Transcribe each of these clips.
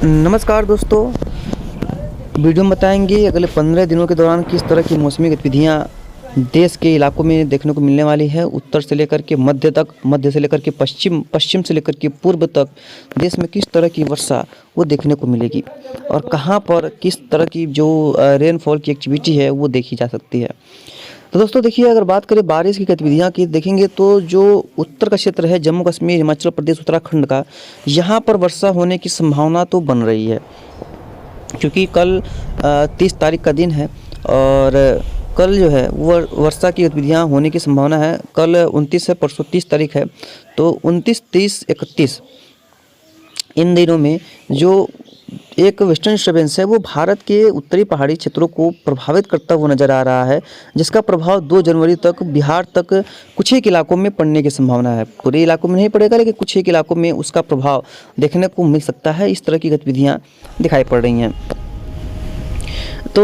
नमस्कार दोस्तों, वीडियो में बताएंगे अगले 15 दिनों के दौरान किस तरह की मौसमी गतिविधियां देश के इलाकों में देखने को मिलने वाली है। उत्तर से लेकर के मध्य तक, मध्य से लेकर के पश्चिम, पश्चिम से लेकर के पूर्व तक देश में किस तरह की वर्षा वो देखने को मिलेगी और कहां पर किस तरह की जो रेनफॉल की एक्टिविटी है वो देखी जा सकती है। तो दोस्तों देखिए, अगर बात करें बारिश की गतिविधियां की देखेंगे तो जो उत्तर का क्षेत्र है, जम्मू कश्मीर, हिमाचल प्रदेश, उत्तराखंड का, यहाँ पर वर्षा होने की संभावना तो बन रही है, क्योंकि कल 30 तारीख का दिन है और कल जो है वो वर्षा की गतिविधियाँ होने की संभावना है। कल 29 है, परसों 30 तारीख है, तो 29, 30, 31 इन दिनों में जो एक वेस्टर्न डिस्टर्बेंस है वो भारत के उत्तरी पहाड़ी क्षेत्रों को प्रभावित करता हुआ नजर आ रहा है, जिसका प्रभाव 2 जनवरी तक बिहार तक कुछ एक इलाकों में पड़ने की संभावना है। पूरे इलाकों में नहीं पड़ेगा, लेकिन कुछ एक इलाकों में उसका प्रभाव देखने को मिल सकता है। इस तरह की गतिविधियां दिखाई पड़ रही हैं। तो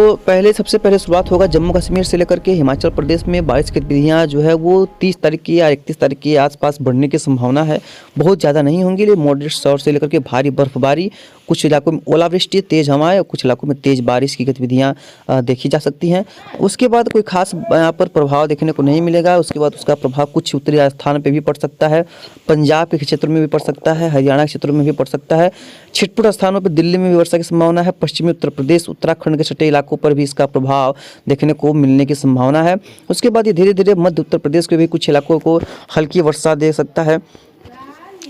सबसे पहले शुरुआत होगा जम्मू कश्मीर से लेकर के हिमाचल प्रदेश में बारिश की गतिविधियाँ जो है वो 30 तारीख की या 31 तारीख के आसपास बढ़ने की संभावना है। बहुत ज़्यादा नहीं होंगी, लेकिन मॉडरेट शॉर से लेकर के भारी बर्फबारी, कुछ इलाकों में ओलावृष्टि, तेज़ हवाएं और कुछ इलाकों में तेज़ बारिश की गतिविधियाँ देखी जा सकती हैं। उसके बाद कोई खास यहाँ पर प्रभाव देखने को नहीं मिलेगा। उसके बाद उसका प्रभाव कुछ उत्तरी राजस्थान पर भी पड़ सकता है, पंजाब के क्षेत्रों में भी पड़ सकता है, हरियाणा के क्षेत्रों में भी पड़ सकता है, छिटपुट स्थानों पर दिल्ली में भी वर्षा की संभावना है, पश्चिमी उत्तर प्रदेश, उत्तराखंड के सटे इलाकों पर भी इसका प्रभाव देखने को मिलने की संभावना है। उसके बाद ये धीरे धीरे मध्य उत्तर प्रदेश के भी कुछ इलाकों को हल्की वर्षा दे सकता है।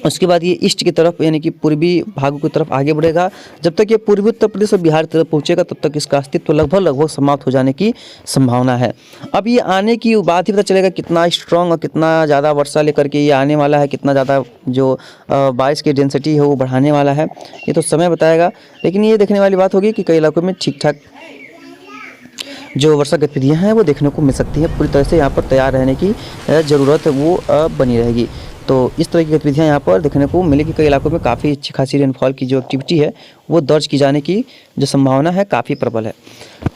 उसके बाद ये ईस्ट की तरफ यानी कि पूर्वी भागों की तरफ आगे बढ़ेगा। जब तक ये पूर्वी उत्तर प्रदेश और बिहार की तरफ पहुंचेगा तब तक इसका अस्तित्व लगभग समाप्त हो जाने की संभावना है। अब ये आने की बात ही पता चलेगा कितना स्ट्रॉन्ग और कितना ज़्यादा वर्षा लेकर के ये आने वाला है, कितना ज़्यादा जो बारिश की डेंसिटी है वो बढ़ाने वाला है, ये तो समय बताएगा। लेकिन ये देखने वाली बात होगी कि कई इलाकों में ठीक ठाक जो वर्षा गतिविधियाँ हैं वो देखने को मिल सकती है। पूरी तरह से यहाँ पर तैयार रहने की ज़रूरत वो बनी रहेगी। तो इस तरह की गतिविधियाँ यहाँ पर देखने को मिलेगी। कई इलाकों में काफ़ी अच्छी खासी रेनफॉल की जो एक्टिविटी है वो दर्ज की जाने की जो संभावना है काफ़ी प्रबल है।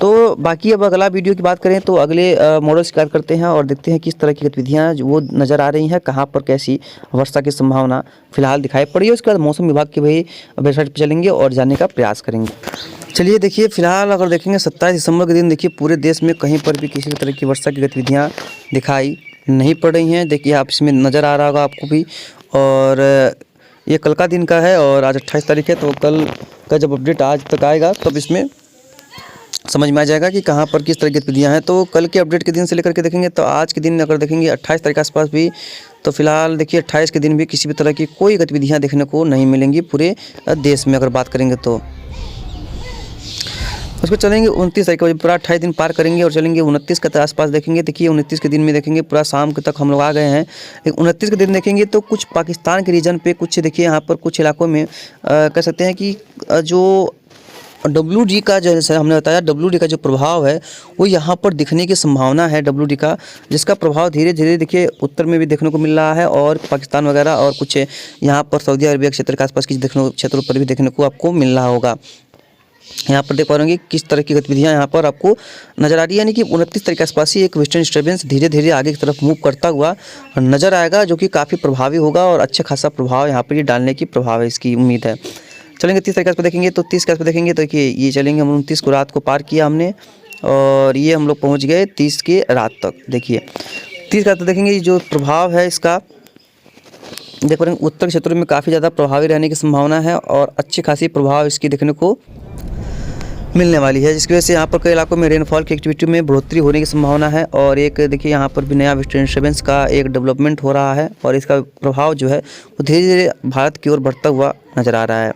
तो बाकी अब अगला वीडियो की बात करें तो अगले मॉडल की बात करते हैं और देखते हैं किस तरह की गतिविधियाँ वो नज़र आ रही हैं, कहाँ पर कैसी वर्षा की संभावना फिलहाल दिखाई पड़ी है। उसके बाद मौसम विभाग की वही वेबसाइट पर चलेंगे और जानने का प्रयास करेंगे। चलिए देखिए, फिलहाल अगर देखेंगे 27 दिसंबर के दिन देखिए पूरे देश में कहीं पर भी किसी तरह की वर्षा की गतिविधियाँ दिखाई नहीं पड़ रही हैं। देखिए आप इसमें नज़र आ रहा होगा आपको भी, और ये कल का दिन का है और आज 28 तारीख है, तो कल का जब अपडेट आज तक आएगा तब इसमें समझ में आ जाएगा कि कहाँ पर किस तरह की गतिविधियाँ हैं। तो कल के अपडेट के दिन से लेकर के देखेंगे तो आज के दिन अगर देखेंगे 28 तारीख के आसपास भी, तो फिलहाल देखिए 28 के दिन भी किसी भी तरह की कोई गतिविधियाँ देखने को नहीं मिलेंगी पूरे देश में अगर बात करेंगे तो। उसको चलेंगे 29 तारीख को, पूरा 28 दिन पार करेंगे और चलेंगे 29 के आसपास देखेंगे। देखिए 29 के दिन में देखेंगे पूरा शाम के तक हम लोग आ गए हैं। 29 के दिन देखेंगे तो कुछ पाकिस्तान के रीजन पे कुछ देखिए यहाँ पर कुछ इलाकों में कह सकते हैं कि जो WD का, जैसे हमने बताया WD का जो प्रभाव है वो यहाँ पर दिखने की संभावना है। WD का जिसका प्रभाव धीरे धीरे देखिए उत्तर में भी देखने को मिल रहा है और पाकिस्तान वगैरह और कुछ यहाँ पर सऊदी अरबिया क्षेत्र के आसपास की क्षेत्रों पर भी देखने को आपको मिल रहा होगा। यहाँ पर देख पा रहे किस तरह की गतिविधियाँ यहाँ पर आपको नज़र आ रही है। यानी कि 29 तारीख के आसपास ही एक वेस्टर्न डिस्टर्बेंस धीरे धीरे आगे की तरफ मूव करता हुआ नज़र आएगा, जो कि काफ़ी प्रभावी होगा और अच्छा खासा प्रभाव यहाँ पर ये डालने की प्रभाव है, इसकी उम्मीद है। चलेंगे 30 तारीख पर देखेंगे तो 30 के आसपास देखेंगे तो देखिए ये चलेंगे हम 29 को रात को पार किया हमने और ये हम लोग पहुँच गए 30 के रात तक। देखिए 30 का तो देखेंगे जो प्रभाव है इसका देख रहे हैं उत्तर क्षेत्रों में काफ़ी ज़्यादा प्रभावी रहने की संभावना है और अच्छी खासी प्रभाव इसकी देखने को मिलने वाली है, जिसकी वजह से यहाँ पर कई इलाकों में रेनफॉल की एक्टिविटी में बढ़ोतरी होने की संभावना है। और एक देखिए यहाँ पर भी नया वेस्टर्न डिस्टर्बेंस का एक डेवलपमेंट हो रहा है और इसका प्रभाव जो है वो धीरे धीरे भारत की ओर बढ़ता हुआ नज़र आ रहा है।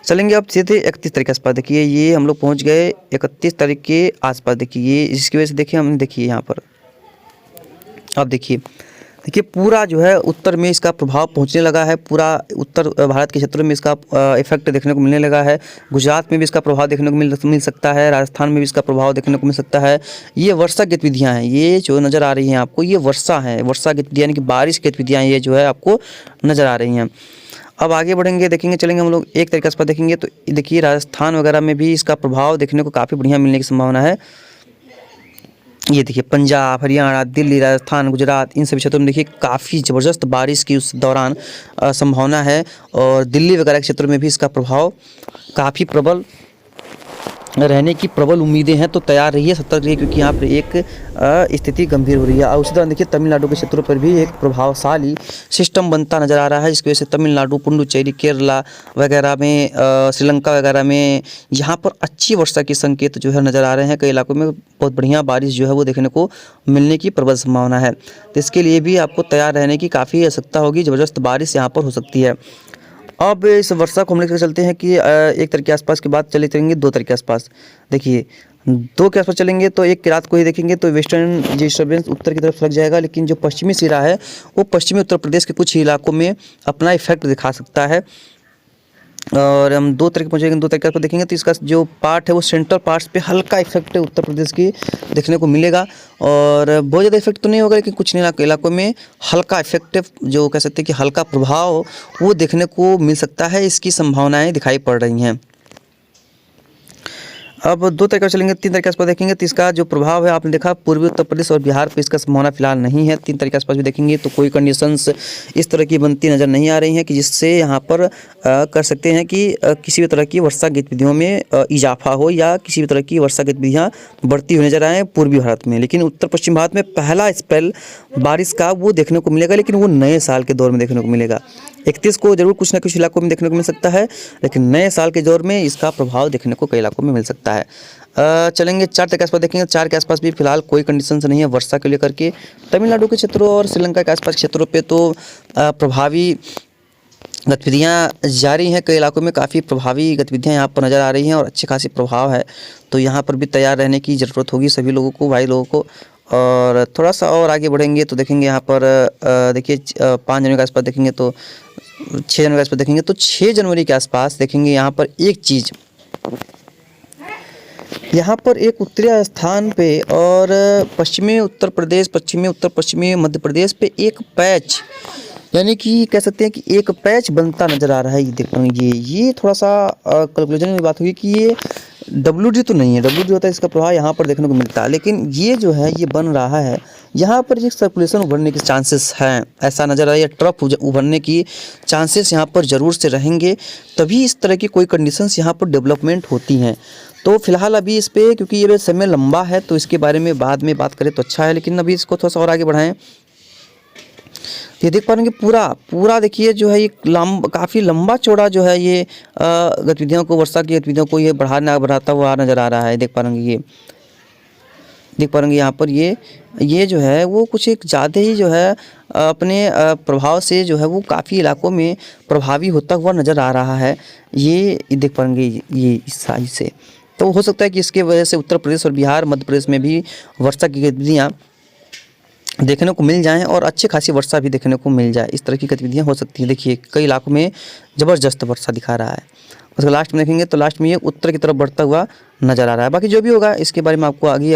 चलेंगे अब सीधे 31 तारीख के आसपास। देखिए ये हम लोग पहुँच गए 31 तारीख के आसपास। देखिए ये जिसकी वजह से देखिए हमने देखिए यहाँ पर अब देखिए पूरा जो है उत्तर में इसका प्रभाव पहुंचने लगा है। पूरा उत्तर भारत के क्षेत्रों में इसका इफेक्ट देखने को मिलने लगा है। गुजरात में भी इसका प्रभाव देखने को मिल सकता है, राजस्थान में भी इसका प्रभाव देखने को मिल सकता है। ये वर्षा गतिविधियां हैं, ये जो नज़र आ रही हैं आपको, ये वर्षा है, वर्षा गतिविधियाँ यानी कि बारिश गतिविधियाँ ये जो है आपको नज़र आ रही हैं। अब आगे बढ़ेंगे देखेंगे चलेंगे हम लोग 1 तारीख के आसपास देखेंगे तो देखिए राजस्थान वगैरह में भी इसका प्रभाव देखने को काफ़ी बढ़िया मिलने की संभावना है। ये देखिए पंजाब, हरियाणा, दिल्ली, राजस्थान, गुजरात, इन सभी क्षेत्रों में देखिए काफ़ी ज़बरदस्त बारिश की उस दौरान संभावना है। और दिल्ली वगैरह के क्षेत्रों में भी इसका प्रभाव काफ़ी प्रबल रहने की प्रबल उम्मीदें हैं। तो तैयार रहिए, सतर्क रहिए, क्योंकि यहाँ पर एक स्थिति गंभीर हो रही है। और उसी तरह देखिए तमिलनाडु के क्षेत्रों पर भी एक प्रभावशाली सिस्टम बनता नज़र आ रहा है, जिसकी वजह से तमिलनाडु, पुडुचेरी, केरला वगैरह में, श्रीलंका वगैरह में यहाँ पर अच्छी वर्षा के संकेत जो है नज़र आ रहे हैं। कई इलाकों में बहुत बढ़िया बारिश जो है वो देखने को मिलने की प्रबल संभावना है। तो इसके लिए भी आपको तैयार रहने की काफ़ी आवश्यकता होगी। ज़बरदस्त बारिश यहाँ पर हो सकती है। अब इस वर्षा को हम लेकर चलते हैं कि 1 तारीख के आसपास के बाद चले चलेंगे 2 तारीख के आसपास। देखिए 2 के आसपास चलेंगे तो 1 की रात को ही देखेंगे तो वेस्टर्न डिस्टर्बेंस उत्तर की तरफ लग जाएगा, लेकिन जो पश्चिमी सिरा है वो पश्चिमी उत्तर प्रदेश के कुछ इलाकों में अपना इफेक्ट दिखा सकता है। और हम 2 तारीख पहुँचेंगे, 2 तारीख को देखेंगे तो इसका जो पार्ट है वो सेंट्रल पार्ट्स पे हल्का इफेक्ट उत्तर प्रदेश की देखने को मिलेगा। और बहुत ज़्यादा इफेक्ट तो नहीं होगा, लेकिन कुछ इलाकों में हल्का इफेक्ट, जो कह सकते हैं कि हल्का प्रभाव वो देखने को मिल सकता है। इसकी संभावनाएं दिखाई पड़ रही हैं। अब 2 तारीख को चलेंगे, 3 तारीख के आसपास देखेंगे तो इसका जो प्रभाव है आपने देखा पूर्वी उत्तर प्रदेश और बिहार पे इसका संभावना फिलहाल नहीं है। 3 तारीख के आसपास भी देखेंगे तो कोई कंडीशंस इस तरह की बनती नज़र नहीं आ रही हैं कि जिससे यहाँ पर कर सकते हैं कि किसी भी तरह की वर्षा गतिविधियों में इजाफा हो या किसी भी तरह की वर्षा गतिविधियाँ बढ़ती हुई नजर आएँ पूर्वी भारत में। लेकिन उत्तर पश्चिम भारत में पहला स्पेल बारिश का वो देखने को मिलेगा, लेकिन वो नए साल के दौर में देखने को मिलेगा। 31 को जरूर कुछ ना कुछ इलाकों में देखने को मिल सकता है, लेकिन नए साल के दौर में इसका प्रभाव देखने को कई इलाकों में मिल सकता है। चलेंगे 4 तारीख के आसपास देखेंगे, 4 के आसपास भी फिलहाल कोई कंडीशंस नहीं है वर्षा को लेकर के। तमिलनाडु के क्षेत्रों और श्रीलंका के आसपास क्षेत्रों पे तो प्रभावी गतिविधियाँ जारी हैं। कई इलाकों में काफ़ी प्रभावी गतिविधियाँ यहाँ पर नज़र आ रही हैं और अच्छी खासी प्रभाव है। तो यहाँ पर भी तैयार रहने की ज़रूरत होगी सभी लोगों को, भाई लोगों को। और थोड़ा सा और आगे बढ़ेंगे तो देखेंगे यहाँ पर देखिए 5 जनवरी के आसपास देखेंगे तो 6 जनवरी के आसपास देखेंगे तो 6 जनवरी के आसपास देखेंगे यहाँ पर एक चीज़, यहाँ पर एक उत्तरी स्थान पे और पश्चिमी उत्तर प्रदेश, पश्चिमी उत्तर पश्चिमी मध्य प्रदेश पे एक पैच, यानी कि कह सकते हैं कि एक पैच बनता नज़र आ रहा है। ये देख रहे हैं, ये थोड़ा सा कैलकुलेशन में बात होगी कि ये WD तो नहीं है, WD होता है इसका प्रभाव यहाँ पर देखने को मिलता है, लेकिन ये जो है ये बन रहा है, यहाँ पर एक सर्कुलेशन उभरने के चांसेस हैं, ऐसा नज़र आ रहा है। ट्रफ उभरने की चांसेस यहाँ पर ज़रूर से रहेंगे, तभी इस तरह की कोई कंडीशंस यहाँ पर डेवलपमेंट होती हैं। तो फिलहाल अभी इस पर, क्योंकि ये समय लंबा है तो इसके बारे में बाद में बात करें तो अच्छा है, लेकिन अभी इसको थोड़ा सा और आगे बढ़ाएं। ये देख पाएंगे पूरा देखिए जो है ये काफ़ी लंबा चौड़ा जो है ये गतिविधियों को, वर्षा की गतिविधियों को ये बढ़ाता हुआ नज़र आ रहा है। देख पाएंगे यहाँ पर ये जो है वो कुछ एक ज़्यादा ही जो है अपने प्रभाव से जो है वो काफ़ी इलाकों में प्रभावी होता हुआ नज़र आ रहा है। ये देख पाएंगे ये इस साइज से, तो हो सकता है कि इसके वजह से उत्तर प्रदेश और बिहार, मध्य प्रदेश में भी वर्षा की गतिविधियाँ देखने को मिल जाएं और अच्छी खासी वर्षा भी देखने को मिल जाए। इस तरह की गतिविधियां हो सकती हैं। देखिए कई इलाकों में ज़बरदस्त वर्षा दिखा रहा है। उसके लास्ट में देखेंगे तो लास्ट में ये उत्तर की तरफ बढ़ता हुआ नज़र आ रहा है। बाकी जो भी होगा इसके बारे में आपको आगे